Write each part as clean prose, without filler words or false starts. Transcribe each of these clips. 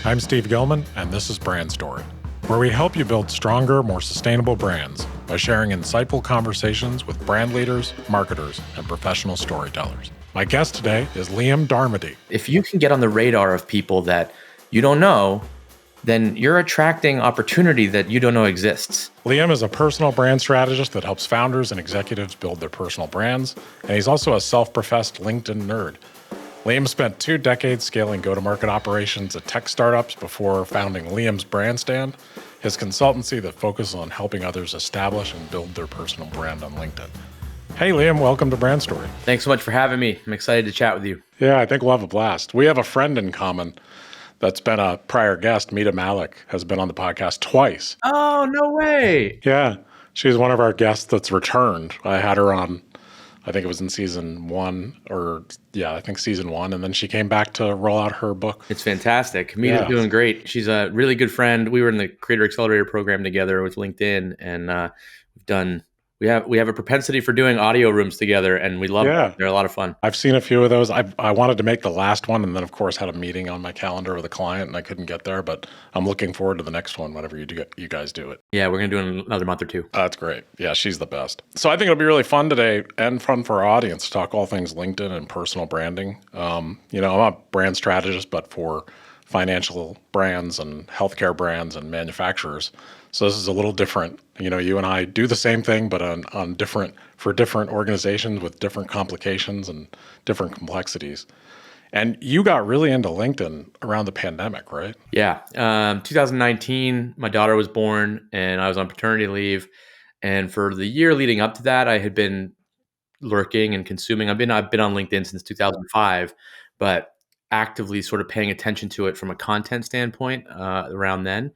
I'm Steve Gilman, and this is Brand Story, where we help you build stronger, more sustainable brands by sharing insightful conversations with brand leaders, marketers, and professional storytellers. My guest today is Liam Darmody. If you can get on the radar of people that you don't know, then you're attracting opportunity that you don't know exists. Liam is a personal brand strategist that helps founders and executives build their personal brands, and he's also a self-professed LinkedIn nerd. Liam spent 2 decades scaling go-to-market operations at tech startups before founding Liam's Brand Stand, his consultancy that focuses on helping others establish and build their personal brand on LinkedIn. Hey, Liam, welcome to Brand Story. Thanks so much for having me. I'm excited to chat with you. Yeah, I think we'll have a blast. We have a friend in common that's been a prior guest. Mita Malik has been on the podcast twice. Oh, no way. Yeah, she's one of our guests that's returned. I had her on, I think it was in season 1, season 1. And then she came back to roll out her book. It's fantastic. Mita's doing great. She's a really good friend. We were in the Creator Accelerator program together with LinkedIn, and we have a propensity for doing audio rooms together, and we love them. They're a lot of fun. I've seen a few of those. I wanted to make the last one, and then of course had a meeting on my calendar with a client, and I couldn't get there. But I'm looking forward to the next one whenever you guys do it. Yeah, we're gonna do it in another month or 2. That's great. Yeah, she's the best. So I think it'll be really fun today, and fun for our audience to talk all things LinkedIn and personal branding. I'm a brand strategist, but for financial brands and healthcare brands and manufacturers. So this is a little different. You and I do the same thing, but on different organizations with different complications and different complexities. And you got really into LinkedIn around the pandemic, right? Yeah. 2019, my daughter was born and I was on paternity leave. And for the year leading up to that, I had been lurking and consuming. I've been on LinkedIn since 2005, but actively sort of paying attention to it from a content standpoint around then.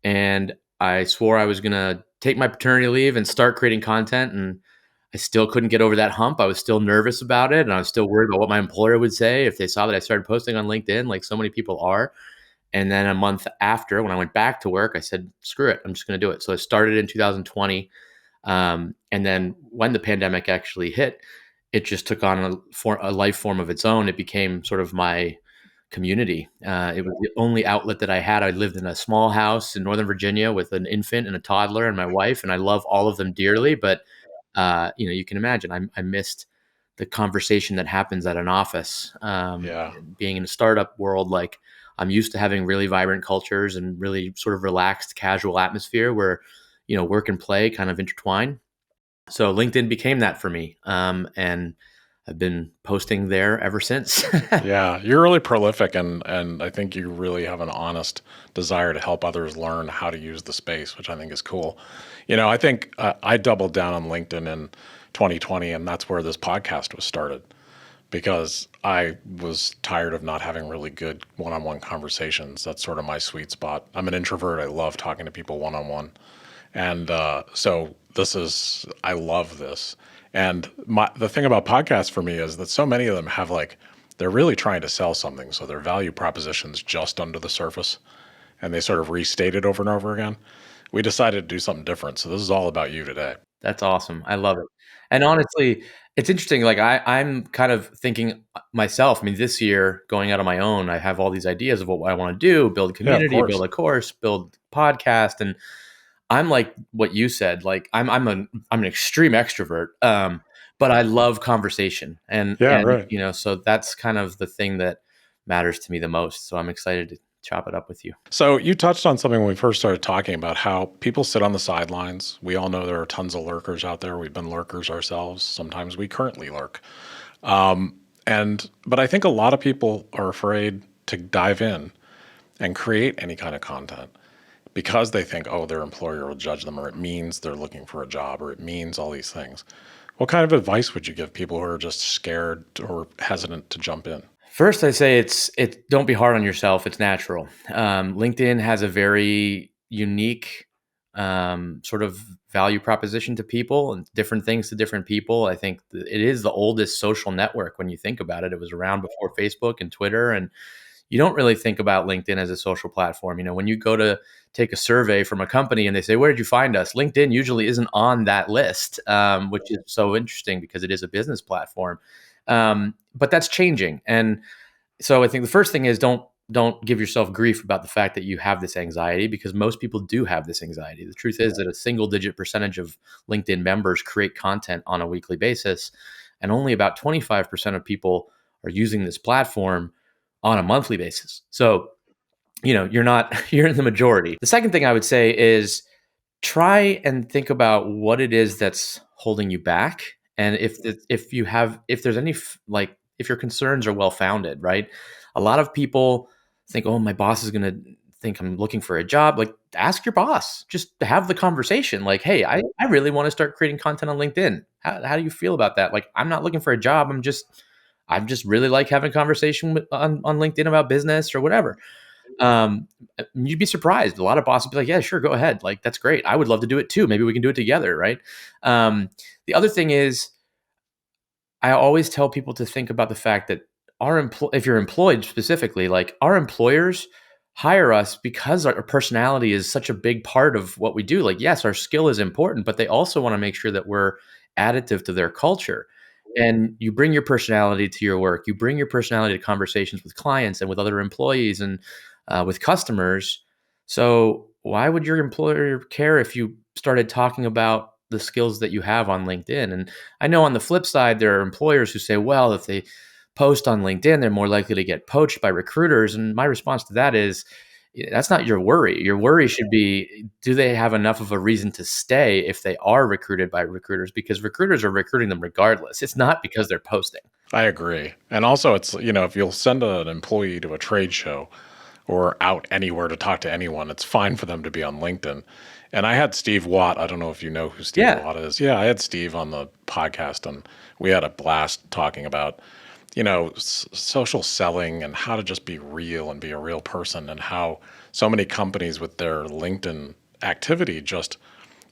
And I swore I was going to take my paternity leave and start creating content. And I still couldn't get over that hump. I was still nervous about it. And I was still worried about what my employer would say if they saw that I started posting on LinkedIn, like so many people are. And then a month after, when I went back to work, I said, screw it, I'm just going to do it. So I started in 2020. And then when the pandemic actually hit, it just took on a life form of its own. It became sort of my community. It was the only outlet that I had. I lived in a small house in Northern Virginia with an infant and a toddler and my wife, and I love all of them dearly. But you can imagine I missed the conversation that happens at an office. Being in a startup world, like I'm used to having really vibrant cultures and really sort of relaxed, casual atmosphere where work and play kind of intertwine. So LinkedIn became that for me, and I've been posting there ever since. Yeah, you're really prolific, and I think you really have an honest desire to help others learn how to use the space, which I think is cool. I think I doubled down on LinkedIn in 2020, and that's where this podcast was started, because I was tired of not having really good one-on-one conversations. That's sort of my sweet spot. I'm an introvert. I love talking to people one-on-one. And so I love this. And the thing about podcasts for me is that so many of them have they're really trying to sell something. So their value proposition's just under the surface and they sort of restate it over and over again. We decided to do something different. So this is all about you today. That's awesome. I love it. And honestly, it's interesting. Like I'm kind of thinking myself, this year going out on my own, I have all these ideas of what I want to do, build a community, build a course, build a podcast. And I'm like what you said, like I'm an extreme extrovert, but I love conversation, and so that's kind of the thing that matters to me the most. So I'm excited to chop it up with you. So you touched on something when we first started talking about how people sit on the sidelines. We all know there are tons of lurkers out there. We've been lurkers ourselves. Sometimes we currently lurk, but I think a lot of people are afraid to dive in and create any kind of content, because they think, their employer will judge them, or it means they're looking for a job, or it means all these things. What kind of advice would you give people who are just scared or hesitant to jump in? First, I say don't be hard on yourself. It's natural. LinkedIn has a very unique sort of value proposition to people and different things to different people. I think it is the oldest social network when you think about it. It was around before Facebook and Twitter, and you don't really think about LinkedIn as a social platform. When you go to take a survey from a company and they say, where did you find us? LinkedIn usually isn't on that list, which is so interesting because it is a business platform. But that's changing. And so I think the first thing is don't don't give yourself grief about the fact that you have this anxiety, because most people do have this anxiety. The truth is that a single digit percentage of LinkedIn members create content on a weekly basis, and only about 25% of people are using this platform on a monthly basis. So, you're not, you're in the majority. The second thing I would say is try and think about what it is that's holding you back, and if there's any like, if your concerns are well founded, right? A lot of people think, oh, my boss is going to think I'm looking for a job. Like, ask your boss, just have the conversation, like, hey, I really want to start creating content on LinkedIn. How do you feel about that? Like, I'm not looking for a job, I'm just really like having a conversation on LinkedIn about business or whatever. um, you'd be surprised. A lot of bosses be like, "Yeah, sure, go ahead. Like, that's great. I would love to do it too. Maybe we can do it together." Right. The other thing is, I always tell people to think about the fact that if you're employed specifically, like, our employers hire us because our personality is such a big part of what we do. Like, yes, our skill is important, but they also want to make sure that we're additive to their culture. And you bring your personality to your work. You bring your personality to conversations with clients and with other employees and with customers. So why would your employer care if you started talking about the skills that you have on LinkedIn? And I know on the flip side, there are employers who say, well, if they post on LinkedIn, they're more likely to get poached by recruiters. And my response to that is, that's not your worry. Your worry should be, do they have enough of a reason to stay if they are recruited by recruiters? Because recruiters are recruiting them regardless. It's not because they're posting. I agree. And also, it's, if you'll send an employee to a trade show or out anywhere to talk to anyone, it's fine for them to be on LinkedIn. And I had Steve Watt. I don't know if you know who Steve Yeah. Watt is. Yeah, I had Steve on the podcast, and we had a blast talking about, social selling and how to just be real and be a real person, and how so many companies with their LinkedIn activity just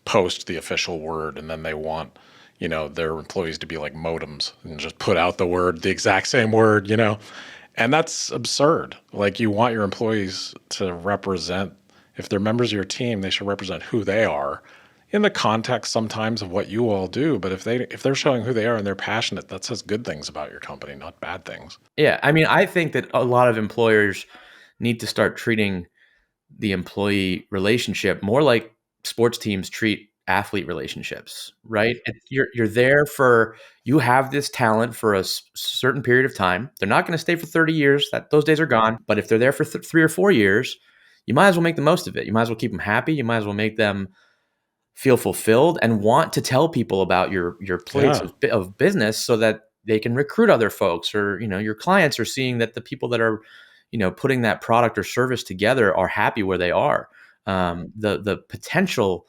post the official word, and then they want, their employees to be like modems and just put out the exact same word, and that's absurd. Like, you want your employees to represent, if they're members of your team, they should represent who they are in the context sometimes of what you all do. But if they're showing who they are and they're passionate, that says good things about your company, not bad things. Yeah. I mean, I think that a lot of employers need to start treating the employee relationship more like sports teams treat athlete relationships, right? You're there for, you have this talent for a certain period of time. They're not going to stay for 30 years. That those days are gone. But if they're there for 3 or 4 years, you might as well make the most of it. You might as well keep them happy. You might as well make them feel fulfilled and want to tell people about your place Yeah. of business, so that they can recruit other folks, or your clients are seeing that the people that are putting that product or service together are happy where they are. The potential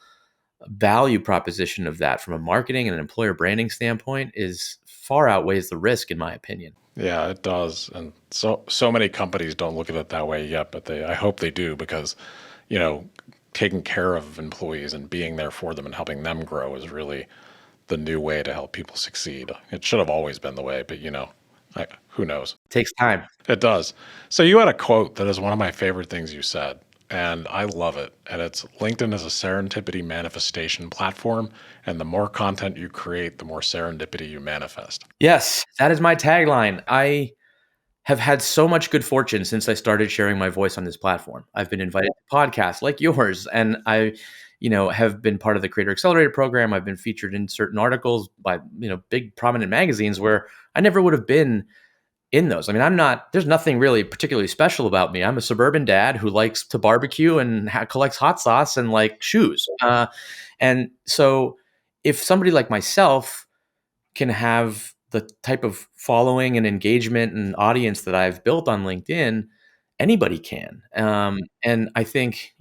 value proposition of that from a marketing and an employer branding standpoint is far outweighs the risk, in my opinion. Yeah, it does. And so many companies don't look at it that way yet, but I hope they do, because, you know, taking care of employees and being there for them and helping them grow is really the new way to help people succeed. It should have always been the way, but who knows? Takes time. It does. So you had a quote that is one of my favorite things you said, and I love it. And it's, LinkedIn is a serendipity manifestation platform, and the more content you create, the more serendipity you manifest. Yes, that is my tagline. I have had so much good fortune since I started sharing my voice on this platform. I've been invited to podcasts like yours, and I, have been part of the Creator Accelerator program. I've been featured in certain articles by, big prominent magazines where I never would have been in those. I mean, there's nothing really particularly special about me. I'm a suburban dad who likes to barbecue and collects hot sauce and like shoes. And so if somebody like myself can have the type of following and engagement and audience that I've built on LinkedIn, anybody can. And I think,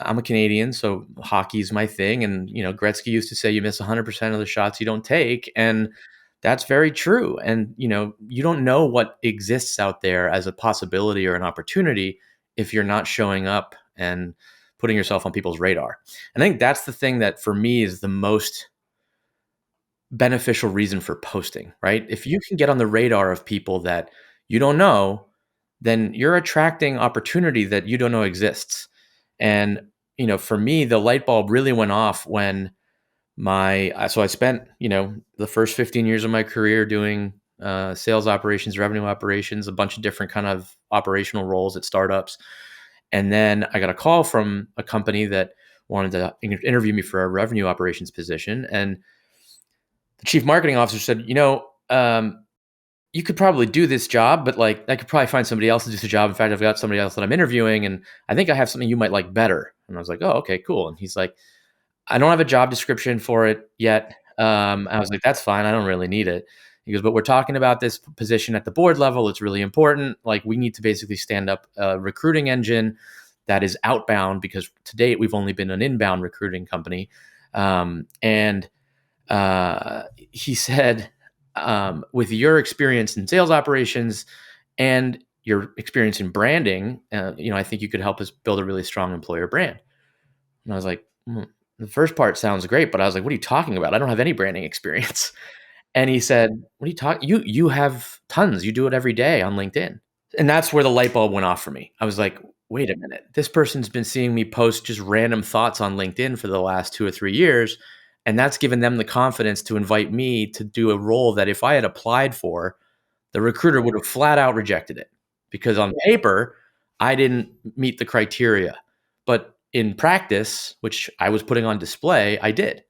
I'm a Canadian, so hockey's my thing. And, Gretzky used to say, you miss 100% of the shots you don't take. And that's very true. And, you don't know what exists out there as a possibility or an opportunity if you're not showing up and putting yourself on people's radar. And I think that's the thing that for me is the most beneficial reason for posting, right? If you can get on the radar of people that you don't know, then you're attracting opportunity that you don't know exists. And, for me, the light bulb really went off when so I spent, the first 15 years of my career doing sales operations, revenue operations, a bunch of different kind of operational roles at startups. And then I got a call from a company that wanted to interview me for a revenue operations position. And the chief marketing officer said, you could probably do this job, but like I could probably find somebody else to do the job. In fact, I've got somebody else that I'm interviewing, and I think I have something you might like better. And I was like, oh, okay, cool. And he's like, I don't have a job description for it yet. I was like, that's fine. I don't really need it. He goes, but we're talking about this position at the board level. It's really important. Like we need to basically stand up a recruiting engine that is outbound because to date we've only been an inbound recruiting company. And he said, with your experience in sales operations and your experience in branding, I think you could help us build a really strong employer brand. And I was like, the first part sounds great, but I was like, what are you talking about? I don't have any branding experience. And he said, what are you talking? You have tons. You do it every day on LinkedIn. And that's where the light bulb went off for me. I was like, wait a minute. This person's been seeing me post just random thoughts on LinkedIn for the last 2 or 3 years. And that's given them the confidence to invite me to do a role that if I had applied for, the recruiter would have flat out rejected it because on paper, I didn't meet the criteria. But in practice, which I was putting on display, I did.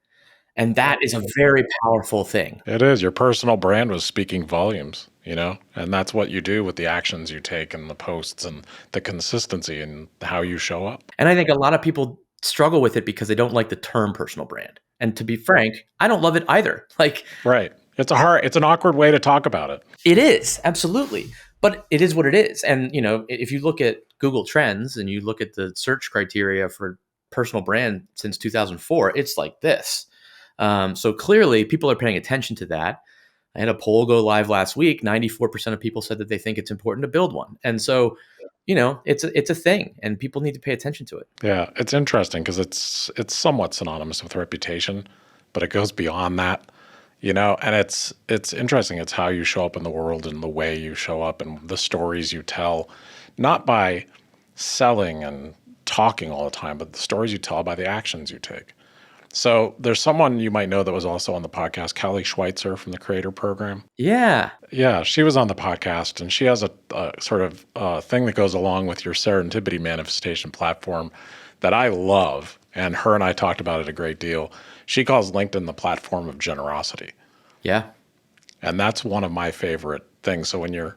And that is a very powerful thing. It is. Your personal brand was speaking volumes, and that's what you do with the actions you take and the posts and the consistency and how you show up. And I think a lot of people struggle with it because they don't like the term personal brand. And to be frank, I don't love it either. Right. It's an awkward way to talk about it. It is, absolutely. But it is what it is. And, if you look at Google Trends and you look at the search criteria for personal brand since 2004, it's like this. So clearly people are paying attention to that. I had a poll go live last week. 94% of people said that they think it's important to build one. And so, it's a thing and people need to pay attention to it. Yeah. It's interesting because it's somewhat synonymous with reputation, but it goes beyond that, and it's interesting. It's how you show up in the world and the way you show up and the stories you tell, not by selling and talking all the time, but the stories you tell by the actions you take. So there's someone you might know that was also on the podcast, Kelly Schweitzer from the Creator Program. Yeah. Yeah, she was on the podcast, and she has a sort of thing that goes along with your serendipity manifestation platform that I love, and her and I talked about it a great deal. She calls LinkedIn the platform of generosity. Yeah. And that's one of my favorite things. So when you're,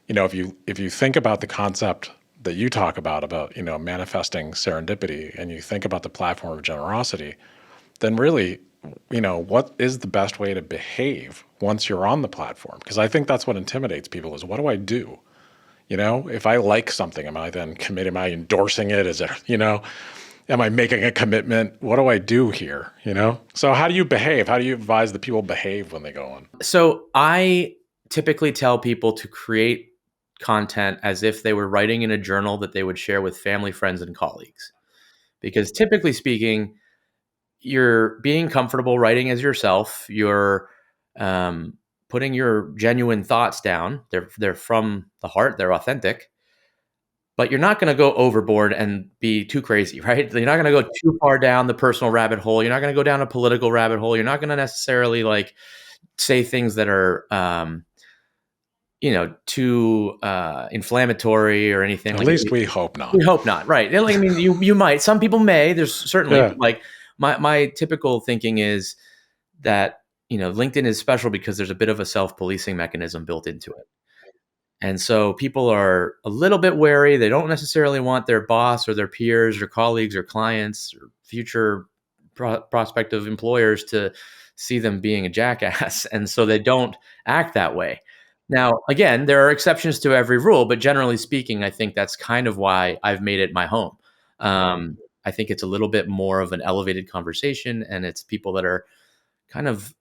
if you think about the concept that you talk about, manifesting serendipity, and you think about the platform of generosity, then really, what is the best way to behave once you're on the platform? Because I think that's what intimidates people is, what do I do? If I like something, am I then committed? Am I endorsing it? Is it, am I making a commitment? What do I do here? So how do you behave? How do you advise the people behave when they go on? So I typically tell people to create content as if they were writing in a journal that they would share with family, friends, and colleagues. Because typically speaking, you're being comfortable writing as yourself. You're putting your genuine thoughts down. They're from the heart. They're authentic. But you're not going to go overboard and be too crazy, right? You're not going to go too far down the personal rabbit hole. You're not going to go down a political rabbit hole. You're not going to necessarily say things that are too inflammatory or anything. At least we hope not. We hope not, right? I mean, you might. Some people may. There's certainly my typical thinking is that LinkedIn is special because there's a bit of a self-policing mechanism built into it. And so people are a little bit wary. They don't necessarily want their boss or their peers or colleagues or clients or future prospective employers to see them being a jackass. And so they don't act that way. Now, again, there are exceptions to every rule, but generally speaking, I think that's kind of why I've made it my home. I think it's a little bit more of an elevated conversation, and it's people that are kind of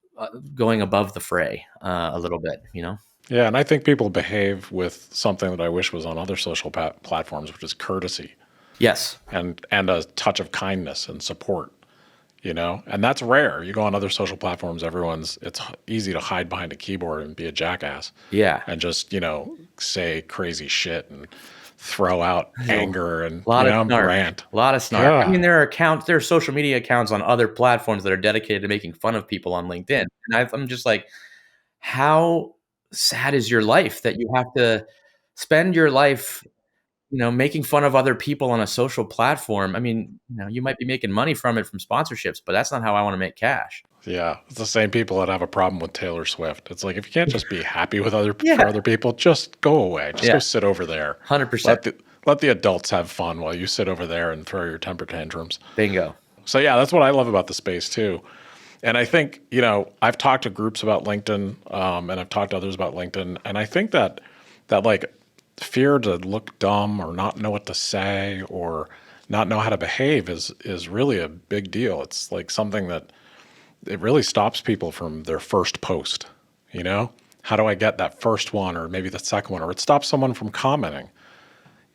going above the fray a little bit, Yeah, and I think people behave with something that I wish was on other social platforms, which is courtesy. Yes. And a touch of kindness and support, and that's rare. You go on other social platforms, it's easy to hide behind a keyboard and be a jackass. Yeah. And just, say crazy shit and throw out anger and a lot of snark. Rant. A lot of snark. Yeah. I mean, there are social media accounts on other platforms that are dedicated to making fun of people on LinkedIn. And I'm just like, how sad is your life that you have to spend your life, making fun of other people on a social platform. I mean, you might be making money from it from sponsorships, but that's not how I want to make cash. Yeah, it's the same people that have a problem with Taylor Swift. It's like, if you can't just be happy with Yeah. for other people, just go away. Just Yeah. go sit over there. 100%. Let the adults have fun while you sit over there and throw your temper tantrums. Bingo. So yeah, that's what I love about the space too. And I think, I've talked to groups about LinkedIn, and I've talked to others about LinkedIn, and I think that like fear to look dumb or not know what to say or not know how to behave is really a big deal. It's like something that it really stops people from their first post, you know? How do I get that first one or maybe the second one? Or it stops someone from commenting,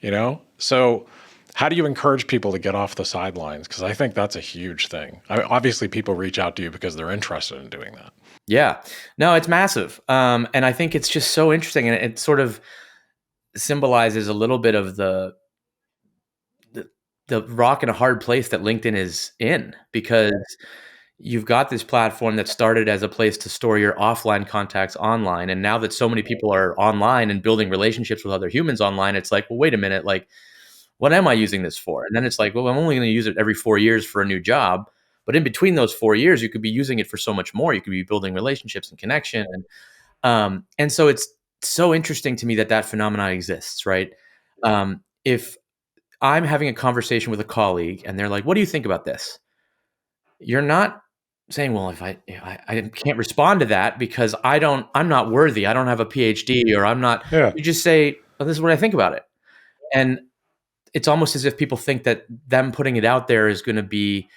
you know? So how do you encourage people to get off the sidelines? Because I think that's a huge thing. I mean, obviously, people reach out to you because they're interested in doing that. Yeah. No, it's massive. And I think it's just so interesting. And it sort of symbolizes a little bit of the, the rock and a hard place that LinkedIn is in, because you've got this platform that started as a place to store your offline contacts online. And now that so many people are online and building relationships with other humans online, it's like, well, wait a minute, like, what am I using this for? And then it's like, well, I'm only going to use it every 4 years for a new job. But in between those 4 years, you could be using it for so much more. You could be building relationships and connection. And so it's so interesting to me that that phenomenon exists, right? If I'm having a conversation with a colleague and they're like, what do you think about this? You're not saying, well, if I can't respond to that because I'm not worthy. I don't have a PhD, or I'm not. Yeah. You just say, well, this is what I think about it. And it's almost as if people think that them putting it out there is going to be,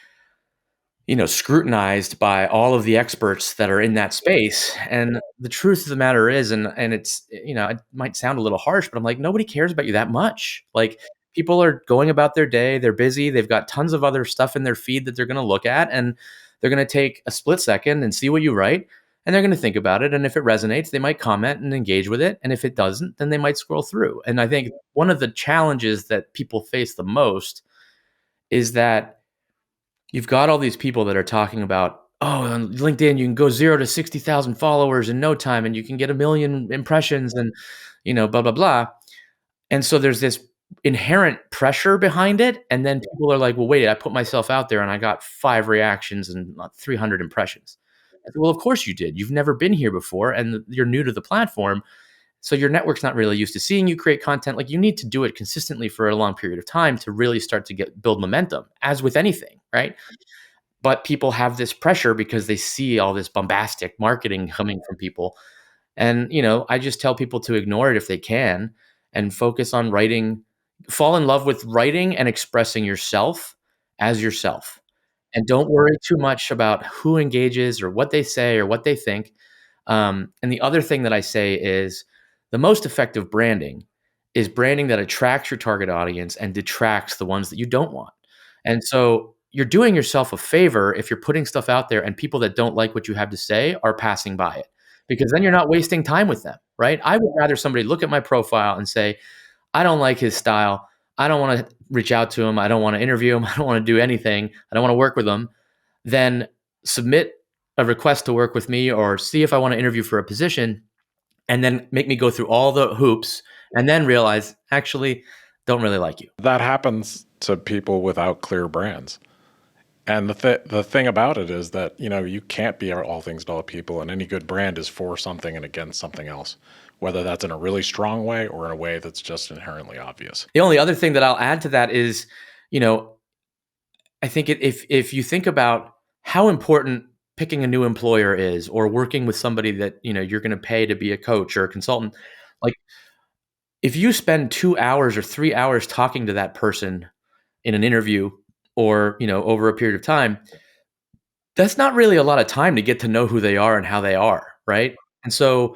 scrutinized by all of the experts that are in that space. And the truth of the matter is, and it's, it might sound a little harsh, but I'm like, nobody cares about you that much. Like, people are going about their day, they're busy, they've got tons of other stuff in their feed that they're going to look at, and they're going to take a split second and see what you write, and they're going to think about it. And if it resonates, they might comment and engage with it. And if it doesn't, then they might scroll through. And I think one of the challenges that people face the most is that you've got all these people that are talking about, oh, on LinkedIn, you can go 0 to 60,000 followers in no time, and you can get 1 million impressions, and, blah, blah, blah. And so there's this inherent pressure behind it. And then people are like, well, wait, I put myself out there and I got 5 reactions and 300 impressions. I said, well, of course you did. You've never been here before and you're new to the platform. So your network's not really used to seeing you create content. Like, you need to do it consistently for a long period of time to really start to build momentum, as with anything, right? But people have this pressure because they see all this bombastic marketing coming from people. And, I just tell people to ignore it if they can and focus on writing, fall in love with writing and expressing yourself as yourself. And don't worry too much about who engages or what they say or what they think. And the other thing that I say is, the most effective branding is branding that attracts your target audience and detracts the ones that you don't want. And so you're doing yourself a favor if you're putting stuff out there and people that don't like what you have to say are passing by it, because then you're not wasting time with them, right? I would rather somebody look at my profile and say, I don't like his style. I don't want to reach out to him. I don't want to interview him. I don't want to do anything. I don't want to work with him. Then submit a request to work with me or see if I want to interview for a position, and then make me go through all the hoops and then realize, actually, don't really like you. That happens to people without clear brands. And the thing about it is that, you can't be all things to all people, and any good brand is for something and against something else, whether that's in a really strong way or in a way that's just inherently obvious. The only other thing that I'll add to that is, I think if you think about how important picking a new employer is, or working with somebody that, you're going to pay to be a coach or a consultant, like, if you spend 2 hours or 3 hours talking to that person in an interview, or, over a period of time, that's not really a lot of time to get to know who they are and how they are, right? And so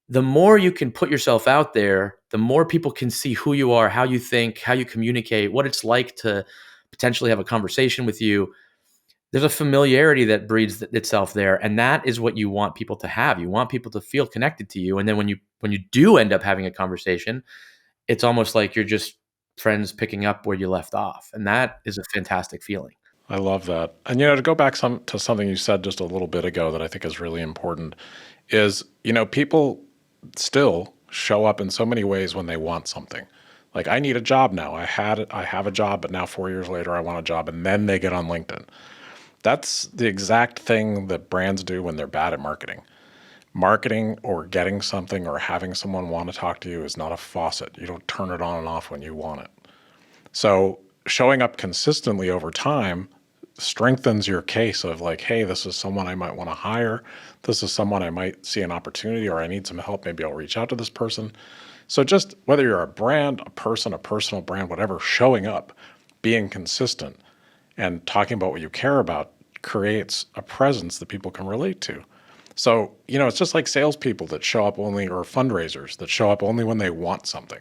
the more you can put yourself out there, the more people can see who you are, how you think, how you communicate, what it's like to potentially have a conversation with you. There's a familiarity that breeds itself there, and that is what you want people to have. You want people to feel connected to you, and then when you do end up having a conversation, it's almost like you're just friends picking up where you left off, and that is a fantastic feeling. I love that. And, to go back to something you said just a little bit ago that I think is really important is, people still show up in so many ways when they want something. Like, I need a job now. I have a job, but now 4 years later I want a job, and then they get on LinkedIn. That's the exact thing that brands do when they're bad at marketing. Marketing or getting something or having someone want to talk to you is not a faucet. You don't turn it on and off when you want it. So showing up consistently over time strengthens your case of like, hey, this is someone I might want to hire. This is someone I might see an opportunity, or I need some help. Maybe I'll reach out to this person. So just whether you're a brand, a person, a personal brand, whatever, showing up, being consistent, and talking about what you care about creates a presence that people can relate to. So, it's just like salespeople that show up only, or fundraisers that show up only when they want something.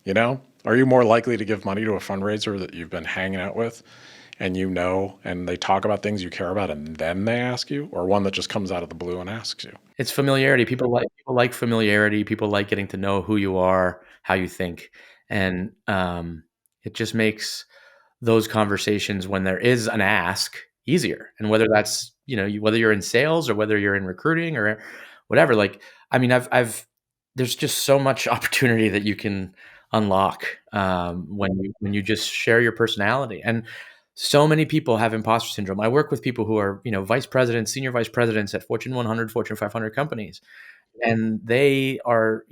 Are you more likely to give money to a fundraiser that you've been hanging out with and they talk about things you care about and then they ask you, or one that just comes out of the blue and asks you? It's familiarity. People like familiarity. People like getting to know who you are, how you think, and it just makes those conversations when there is an ask easier. And whether that's whether you're in sales or whether you're in recruiting or whatever. Like, I mean, I've there's just so much opportunity that you can unlock when you just share your personality. And so many people have imposter syndrome. I work with people who are vice presidents, senior vice presidents at Fortune 100, Fortune 500 companies, and they are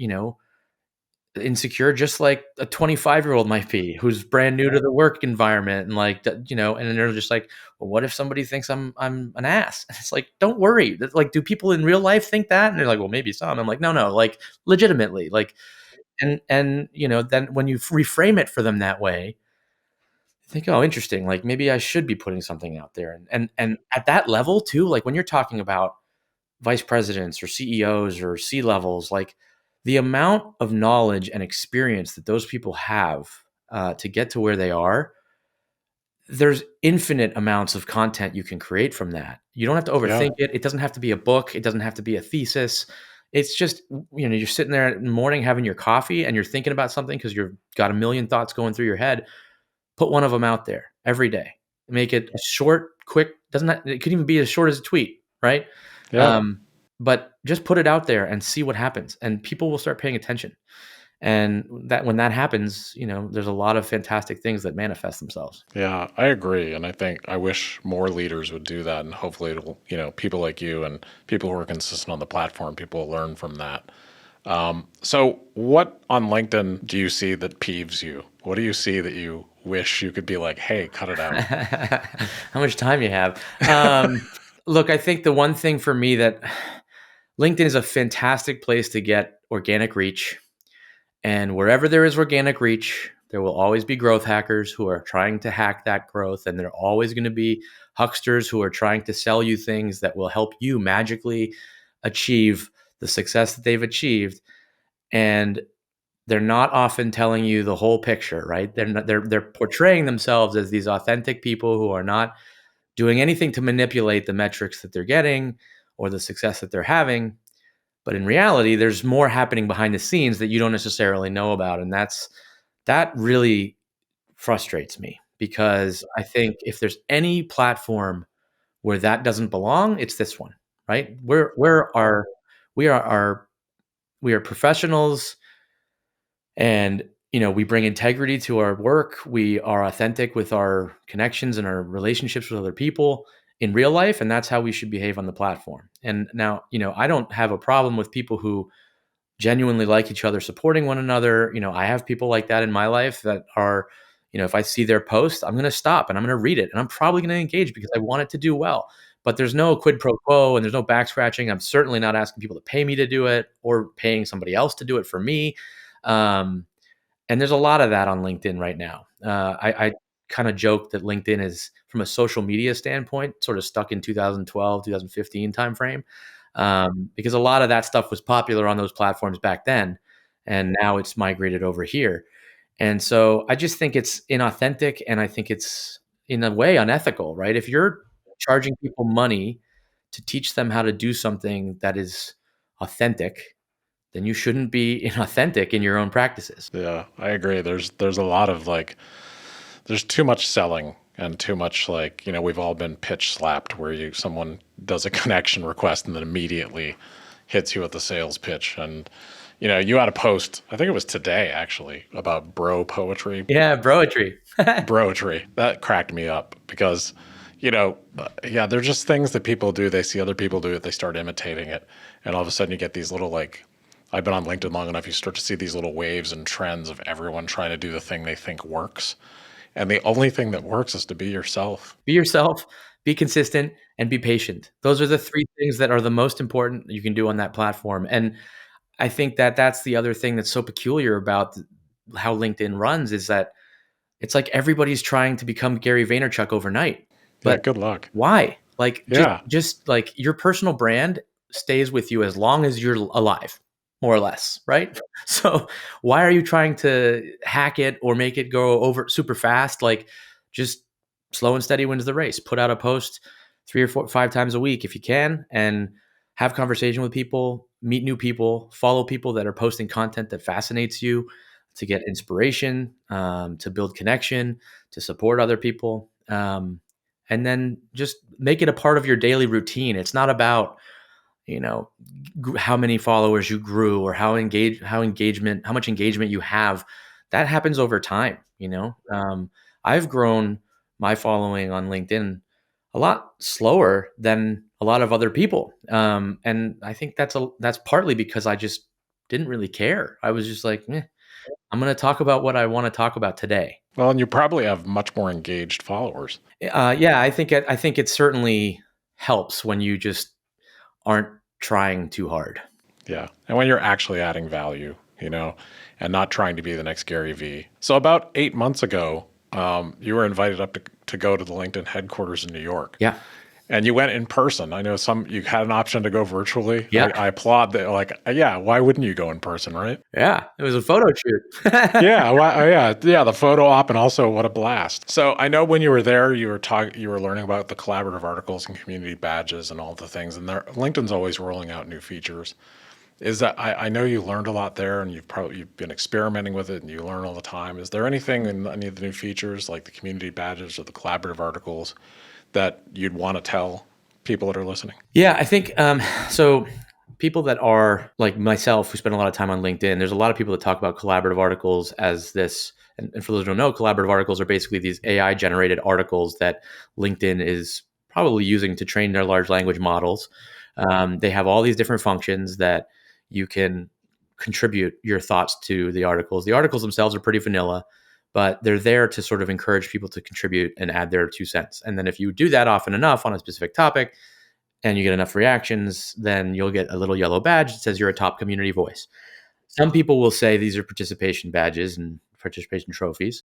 insecure just like a 25-year-old might be who's brand new to the work environment, and and they're just like, well, what if somebody thinks I'm an ass? And it's like, don't worry. That's like, do people in real life think that? And they're like, well, maybe some. I'm like, no, like, legitimately, like, and then when you reframe it for them that way, they think, oh, interesting, like maybe I should be putting something out there. And at that level too, like when you're talking about vice presidents or CEOs or C levels, like the amount of knowledge and experience that those people have to get to where they are, there's infinite amounts of content you can create from that. You don't have to Yeah. overthink it. It doesn't have to be a book. It doesn't have to be a thesis. It's just, you're sitting there in the morning having your coffee and you're thinking about something because you've got a million thoughts going through your head. Put one of them out there every day. Make it short, quick. It could even be as short as a tweet, right? Yeah. Um, but just put it out there and see what happens, and people will start paying attention. And that when that happens, there's a lot of fantastic things that manifest themselves. Yeah, I agree. And I wish more leaders would do that. And hopefully it'll, people like you and people who are consistent on the platform, people will learn from that. So what on LinkedIn do you see that peeves you? What do you see that you wish you could be like, hey, cut it out? How much time you have? Look, I think the one thing for me that LinkedIn is a fantastic place to get organic reach. And wherever there is organic reach, there will always be growth hackers who are trying to hack that growth. And there are always going to be hucksters who are trying to sell you things that will help you magically achieve the success that they've achieved. And they're not often telling you the whole picture, right? They're portraying themselves as these authentic people who are not doing anything to manipulate the metrics that they're getting or the success that they're having. But in reality, there's more happening behind the scenes that you don't necessarily know about. And that really frustrates me, because I think if there's any platform where that doesn't belong, it's this one, right? We are our we are professionals, and we bring integrity to our work. We are authentic with our connections and our relationships with other people in real life, and that's how we should behave on the platform. And now, I don't have a problem with people who genuinely like each other, supporting one another. I have people like that in my life that are, if I see their post, I'm going to stop and I'm going to read it, and I'm probably going to engage because I want it to do well. But there's no quid pro quo and there's no back scratching. I'm certainly not asking people to pay me to do it or paying somebody else to do it for me. Um, and there's a lot of that on LinkedIn right now. I kind of joke that LinkedIn is, from a social media standpoint, sort of stuck in 2012, 2015 timeframe, because a lot of that stuff was popular on those platforms back then, and now it's migrated over here. And so I just think it's inauthentic, and I think it's in a way unethical, right? If you're charging people money to teach them how to do something that is authentic, then you shouldn't be inauthentic in your own practices. Yeah, I agree. There's a lot of like, there's too much selling and too much like, we've all been pitch slapped where someone does a connection request and then immediately, hits you with the sales pitch. And, you know, you had a post, I think it was today actually, about bro poetry, Yeah, broetry. broetry. That cracked me up because, you know, yeah, they're just things that people do. They see other people do it, they start imitating it. And all of a sudden you get these little, like, I've been on LinkedIn long enough, you start to see these little waves and trends of everyone trying to do the thing they think works. And the only thing that works is to be yourself. Be yourself, be consistent, and be patient. Those are the three things that are the most important you can do on that platform. And I think that that's the other thing that's so peculiar about how LinkedIn runs is that it's like everybody's trying to become Gary Vaynerchuk overnight. Yeah, But good luck. why? Like Yeah. just like your personal brand stays with you as long as you're alive, more or less, right? So why are you trying to hack it or make it go over super fast? Like just slow and steady wins the race. Put out a post 3 or 4, 5 times a week if you can, and have conversation with people, meet new people, follow people that are posting content that fascinates you to get inspiration, to build connection, to support other people. And then just make it a part of your daily routine. It's not about, you know, how many followers you grew or how much engagement you have. That happens over time. I've grown my following on LinkedIn a lot slower than a lot of other people, and I think that's partly because I just didn't really care. I was just like, I'm going to talk about what I want to talk about today. Well, and you probably have much more engaged followers. Yeah, I think it certainly helps when you just aren't trying too hard. Yeah. And when you're actually adding value, you know, and not trying to be the next Gary Vee. So about 8 months ago, you were invited up to go to the LinkedIn headquarters in New York. Yeah, And you went in person. I know you had an option to go virtually. yeah, I applaud that. Like, yeah, why wouldn't you go in person, right? yeah. It was a photo shoot. Yeah, yeah. The photo op, and also what a blast. So I know when you were there, you were learning about the collaborative articles and community badges and all the things. And LinkedIn's always rolling out new features. Is that I know you learned a lot there, and you've been experimenting with it, and you learn all the time. Is there anything in any of the new features, like the community badges or the collaborative articles, that you'd want to tell people that are listening? Yeah, I think so. People that are like myself, who spend a lot of time on LinkedIn, there's a lot of people that talk about collaborative articles as this. And for those who don't know, collaborative articles are basically these AI generated articles that LinkedIn is probably using to train their large language models. They have all these different functions that you can contribute your thoughts to the articles. The articles themselves are pretty vanilla, but they're there to sort of encourage people to contribute and add their 2 cents. And then if you do that often enough on a specific topic, and you get enough reactions, then you'll get a little yellow badge that says you're a top community voice. Some people will say these are participation badges and participation trophies,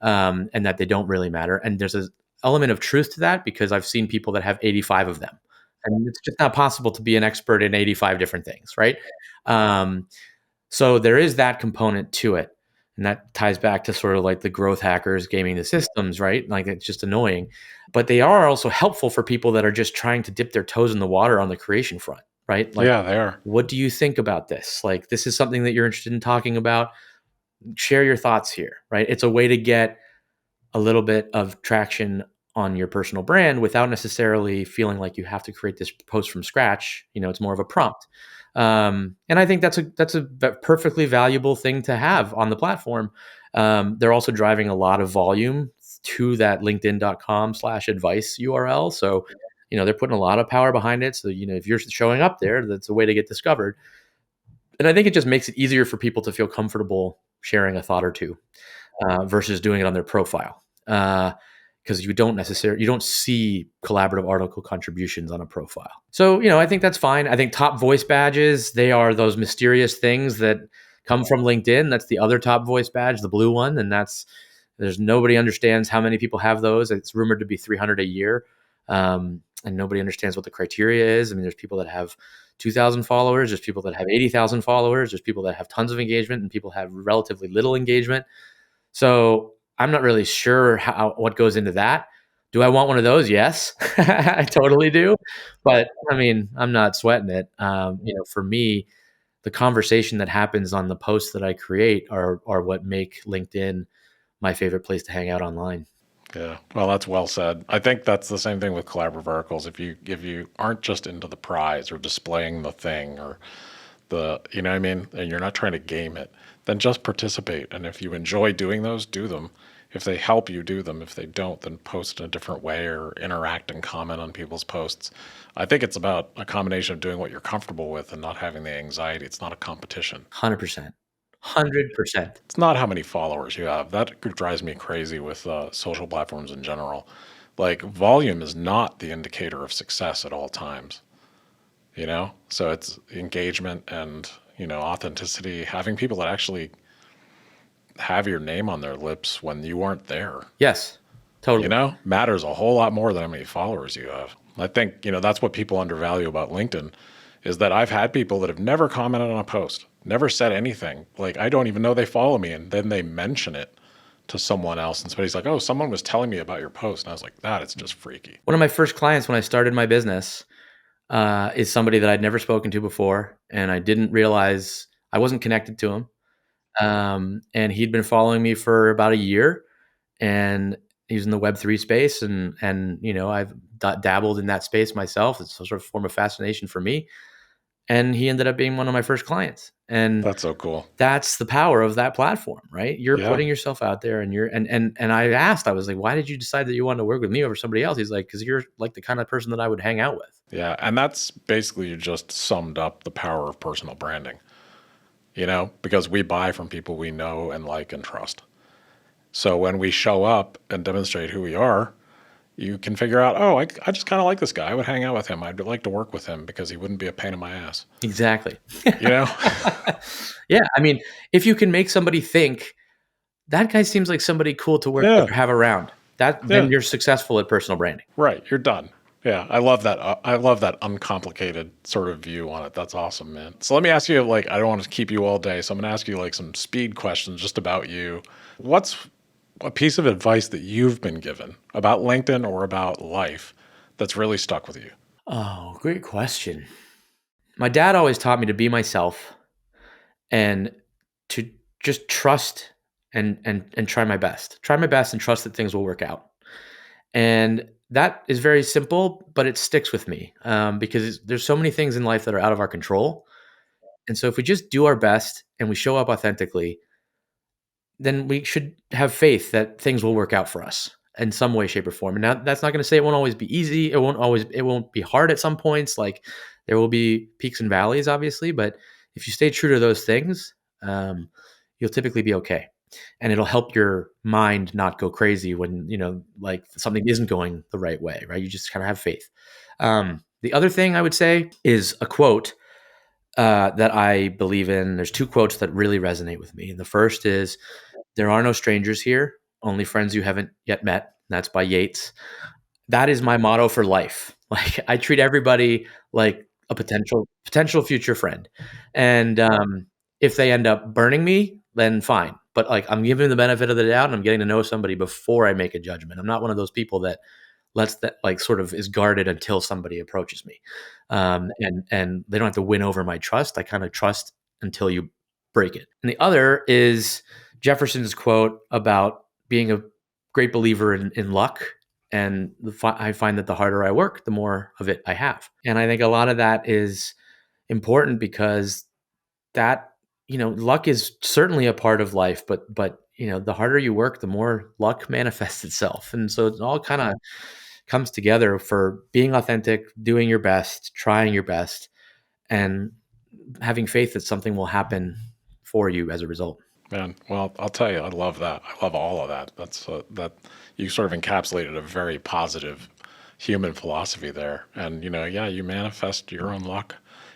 and that they don't really matter. And there's an element of truth to that because I've seen people that have 85 of them. And it's just not possible to be an expert in 85 different things, right? Um, so there is that component to it. And that ties back to sort of like the growth hackers gaming the systems, right? Like it's just annoying. But they are also helpful for people that are just trying to dip their toes in the water on the creation front, right? Like, Yeah, they are. what do you think about this? Like, this is something that you're interested in talking about. Share your thoughts here, right? It's a way to get a little bit of traction on your personal brand without necessarily feeling like you have to create this post from scratch. It's more of a prompt. And I think that's a perfectly valuable thing to have on the platform. They're also driving a lot of volume to that linkedin.com/advice URL. So, they're putting a lot of power behind it. So, if you're showing up there, that's a way to get discovered. And I think it just makes it easier for people to feel comfortable sharing a thought or two versus doing it on their profile. Because you don't see collaborative article contributions on a profile. So, I think that's fine. I think top voice badges, they are those mysterious things that come from LinkedIn. That's the other top voice badge, the blue one. And there's nobody understands how many people have those. It's rumored to be 300 a year. And nobody understands what the criteria is. I mean, there's people that have 2,000 followers. There's people that have 80,000 followers. There's people that have tons of engagement and people have relatively little engagement. So I'm not really sure what goes into that. Do I want one of those? Yes, I totally do. But I mean, I'm not sweating it. For me, the conversation that happens on the posts that I create are what make LinkedIn my favorite place to hang out online. Yeah. Well, that's well said. I think that's the same thing with collaborative articles. If you aren't just into the prize or displaying the thing or the, you know what I mean, and you're not trying to game it, then just participate. And if you enjoy doing those, do them. If they help you, do them. If they don't, then post in a different way or interact and comment on people's posts. I think it's about a combination of doing what you're comfortable with and not having the anxiety. It's not a competition. 100%. 100%. It's not how many followers you have. That drives me crazy with social platforms in general. Like, volume is not the indicator of success at all times, you know? So it's engagement and, authenticity, having people that actually have your name on their lips when you aren't there, Yes, totally. matters a whole lot more than how many followers you have. I think, that's what people undervalue about LinkedIn is that I've had people that have never commented on a post, never said anything. Like, I don't even know they follow me. And then they mention it to someone else. And somebody's like, oh, someone was telling me about your post. And I was like, that is just freaky. One of my first clients when I started my business is somebody that I'd never spoken to before. And I didn't realize I wasn't connected to him. And he'd been following me for about a year, and he's in the Web3 space. And I've dabbled in that space myself. It's a sort of form of fascination for me. And he ended up being one of my first clients. And That's so cool. that's the power of that platform, right? You're Yeah. putting yourself out there, and I was like, why did you decide that you wanted to work with me over somebody else? He's like, because you're like the kind of person that I would hang out with. Yeah. And that's basically just summed up the power of personal branding, because we buy from people we know and like and trust. So when we show up and demonstrate who we are, you can figure out, oh, I just kind of like this guy. I would hang out with him. I'd like to work with him because he wouldn't be a pain in my ass. Exactly. You know? Yeah. I mean, if you can make somebody think that guy seems like somebody cool to work with or have around, then you're successful at personal branding. Right. You're done. Yeah. I love that. I love that uncomplicated sort of view on it. That's awesome, man. So let me ask you, I don't want to keep you all day. So I'm going to ask you some speed questions just about you. What's a piece of advice that you've been given about LinkedIn or about life that's really stuck with you? Oh, great question. My dad always taught me to be myself and to just trust and try my best. Try my best and trust that things will work out. And that is very simple, but it sticks with me because there's so many things in life that are out of our control. And so if we just do our best and we show up authentically, then we should have faith that things will work out for us in some way, shape, or form. And that's not going to say it won't always be easy. It won't be hard at some points. Like, there will be peaks and valleys, obviously, but if you stay true to those things, you'll typically be okay. And it'll help your mind not go crazy when, like something isn't going the right way, right? You just kind of have faith. The other thing I would say is a quote that I believe in. There's two quotes that really resonate with me. The first is, "There are no strangers here, only friends you haven't yet met." That's by Yates. That is my motto for life. Like, I treat everybody like a potential future friend. And if they end up burning me, then fine. But like, I'm giving the benefit of the doubt and I'm getting to know somebody before I make a judgment. I'm not one of those people that lets that, like, sort of is guarded until somebody approaches me. And they don't have to win over my trust. I kind of trust until you break it. And the other is Jefferson's quote about being a great believer in luck. And I find that the harder I work, the more of it I have. And I think a lot of that is important because that, luck is certainly a part of life, but the harder you work, the more luck manifests itself. And so it all kind of comes together for being authentic, doing your best, trying your best, and having faith that something will happen for you as a result. Man, well, I'll tell you, I love that. I love all of that. That's that you sort of encapsulated a very positive human philosophy there. And yeah, you manifest your own luck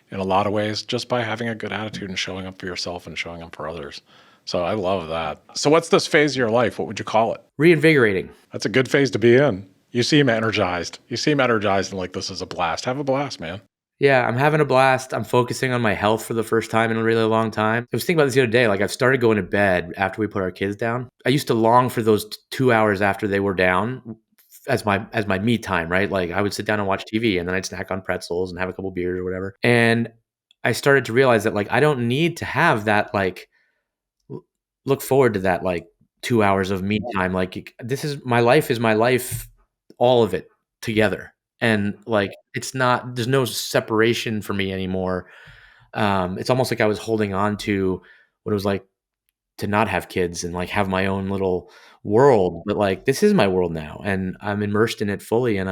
in a lot of ways just by having a good attitude and showing up for yourself and showing up for others. So I love that. So what's this phase of your life? What would you call it? Reinvigorating. That's a good phase to be in. You seem energized. And like this is a blast. Have a blast, man. Yeah, I'm having a blast. I'm focusing on my health for the first time in a really long time. I was thinking about this the other day. Like, I've started going to bed after we put our kids down. I used to long for those 2 hours after they were down as my me time, right? Like, I would sit down and watch TV, and then I'd snack on pretzels and have a couple beers or whatever. And I started to realize that, like, I don't need to have that, like, look forward to that, like, 2 hours of me time. Like, this is my life, all of it together. And like, there's no separation for me anymore. It's almost like I was holding on to what it was like to not have kids and like have my own little world. But like, this is my world now, and I'm immersed in it fully. And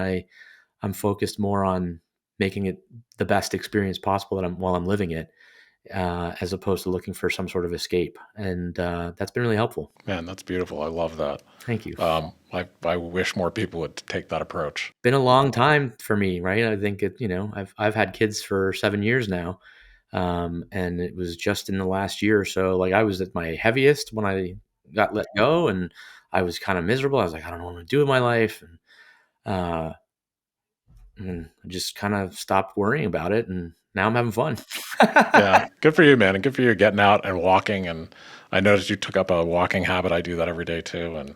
I'm focused more on making it the best experience possible while I'm living it, as opposed to looking for some sort of escape. And that's been really helpful. Man, that's beautiful. I love that. Thank you. I wish more people would take that approach. Been a long time for me, right? I think I've had kids for 7 years now. And it was just in the last year or so, like I was at my heaviest when I got let go, and I was kind of miserable. I was like, I don't know what I'm gonna do with my life. Uh, and I just kind of stopped worrying about it, and now I'm having fun. Yeah, good for you, man, and good for you getting out and walking. And I noticed you took up a walking habit. I do that every day too, and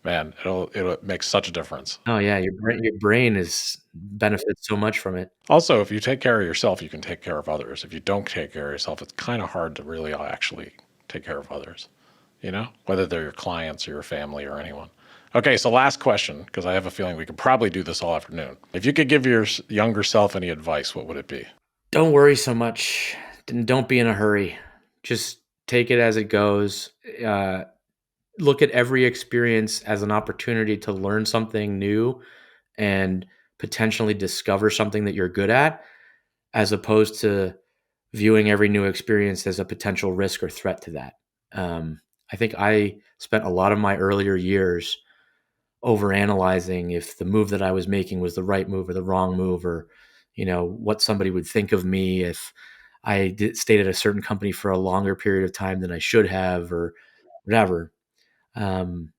man, it'll make such a difference. Oh yeah, your brain is benefits so much from it. Also, if you take care of yourself, you can take care of others. If you don't take care of yourself, it's kind of hard to really actually take care of others, whether they're your clients or your family or anyone. Okay, so last question, because I have a feeling we could probably do this all afternoon. If you could give your younger self any advice, what would it be? Don't worry so much. Don't be in a hurry. Just take it as it goes. Look at every experience as an opportunity to learn something new and potentially discover something that you're good at, as opposed to viewing every new experience as a potential risk or threat to that. I think I spent a lot of my earlier years overanalyzing if the move that I was making was the right move or the wrong move, or what somebody would think of me if stayed at a certain company for a longer period of time than I should have, or whatever. Um,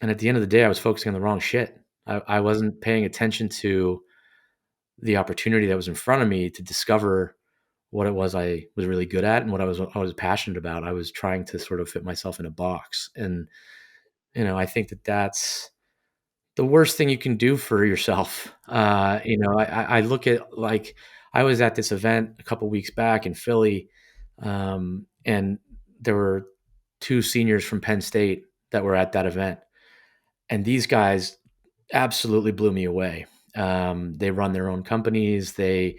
and at the end of the day, I was focusing on the wrong shit. I wasn't paying attention to the opportunity that was in front of me to discover what it was I was really good at and what I was passionate about. I was trying to sort of fit myself in a box, and I think that that's the worst thing you can do for yourself. I look at, like, I was at this event a couple weeks back in Philly, and there were two seniors from Penn State that were at that event, and these guys absolutely blew me away. They run their own companies. They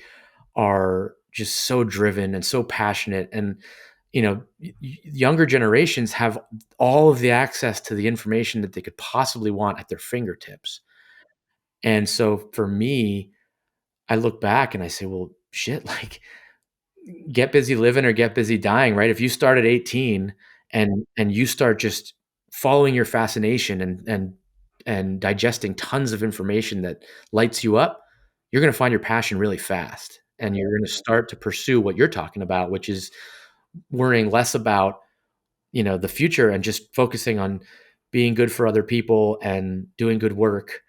are just so driven and so passionate. And, younger generations have all of the access to the information that they could possibly want at their fingertips. And so for me, I look back and I say, well, shit, like, get busy living or get busy dying, right? If you start at 18 and you start just following your fascination and digesting tons of information that lights you up, you're going to find your passion really fast, and you're going to start to pursue what you're talking about, which is worrying less about, the future, and just focusing on being good for other people and doing good work.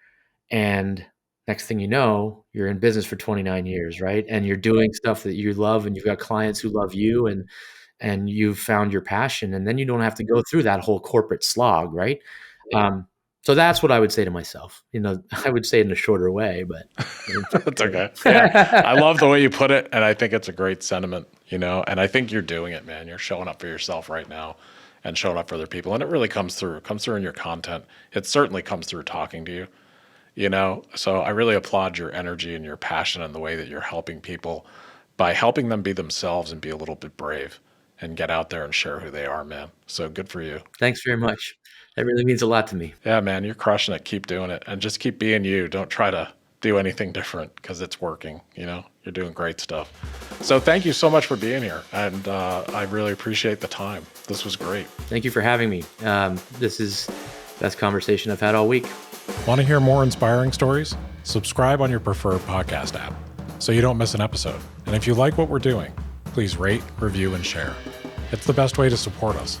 And next thing you know, you're in business for 29 years, right? And you're doing stuff that you love, and you've got clients who love you, and you've found your passion, and then you don't have to go through that whole corporate slog, right? Um, so that's what I would say to myself. I would say it in a shorter way, but That's okay. Yeah. I love the way you put it. And I think it's a great sentiment, and I think you're doing it, man. You're showing up for yourself right now and showing up for other people. And it really comes through. It comes through in your content. It certainly comes through talking to you. So I really applaud your energy and your passion and the way that you're helping people by helping them be themselves and be a little bit brave and get out there and share who they are, man. So good for you. thanks very much. That really means a lot to me. Yeah, man, you're crushing it. Keep doing it and just keep being you. Don't try to do anything different because it's working. You're doing great stuff. So thank you so much for being here. And I really appreciate the time. This was great. Thank you for having me. This is the best conversation I've had all week. Want to hear more inspiring stories? Subscribe on your preferred podcast app so you don't miss an episode. And if you like what we're doing, please rate, review, and share. It's the best way to support us.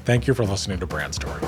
Thank you for listening to Brand Story.